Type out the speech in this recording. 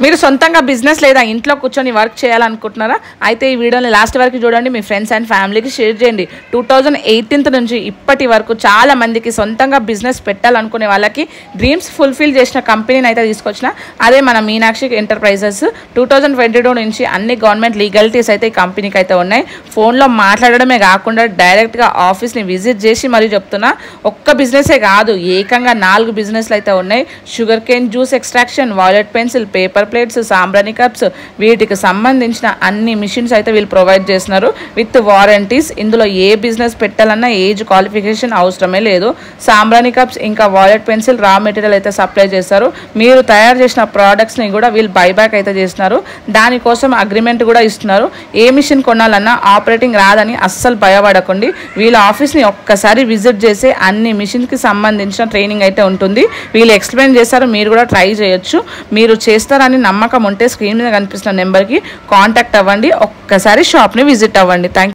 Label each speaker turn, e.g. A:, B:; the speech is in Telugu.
A: మీరు సొంతంగా బిజినెస్ లేదా ఇంట్లో కూర్చొని వర్క్ చేయాలనుకుంటున్నారా? అయితే ఈ వీడియోని లాస్ట్ వరకు చూడండి, మీ ఫ్రెండ్స్ అండ్ ఫ్యామిలీకి షేర్ చేయండి. 2018 నుంచి ఇప్పటి వరకు చాలా మందికి సొంతంగా బిజినెస్ పెట్టాలనుకునే వాళ్ళకి డ్రీమ్స్ ఫుల్ఫిల్ చేసిన కంపెనీని అయితే తీసుకొచ్చిన అదే మన మీనాక్షి ఎంటర్ప్రైజెస్. 2022 నుంచి అన్ని గవర్నమెంట్ లీగలిటీస్ అయితే ఈ కంపెనీకి అయితే ఉన్నాయి. ఫోన్లో మాట్లాడడమే కాకుండా డైరెక్ట్గా ఆఫీస్ని విజిట్ చేసి మరీ చెప్తున్నా, ఒక్క బిజినెసే కాదు, ఏకంగా 4 బిజినెస్లు అయితే ఉన్నాయి. Sugar cane juice extraction, wallet pencil, paper plates, సాంబ్రాణి కప్స్, వీటికి సంబంధించిన అన్ని మిషన్స్ అయితే వీళ్ళు ప్రొవైడ్ చేస్తున్నారు విత్ వారంటీస్. ఇందులో ఏ బిజినెస్ పెట్టాలన్నా ఏజ్ క్వాలిఫికేషన్ అవసరమే లేదు. సాంబ్రాణి కప్స్ ఇంకా వాలెట్ పెన్సిల్ రా మెటీరియల్ అయితే సప్లై చేస్తారు. మీరు తయారు చేసిన ప్రోడక్ట్స్ని కూడా వీళ్ళు బైబ్యాక్ అయితే చేస్తున్నారు. దానికోసం అగ్రిమెంట్ కూడా ఇస్తున్నారు. ఏ మిషన్ కొనాలన్నా ఆపరేటింగ్ రాదని అస్సలు భయపడకండి. వీళ్ళ ఆఫీస్ని ఒక్కసారి విజిట్ చేసి అన్ని మిషన్కి సంబంధించిన ట్రైనింగ్ అయితే ఉంటుంది. వీళ్ళు ఎక్స్ప్లెయిన్ చేస్తారు, మీరు కూడా ట్రై చేయొచ్చు. మీరు చేస్తారని నమ్మకం ఉంటే స్క్రీన్ మీద కనిపిస్తున్న నెంబర్కి కాంటాక్ట్ అవ్వండి, ఒక్కసారి షాప్ని విజిట్ అవ్వండి. థ్యాంక్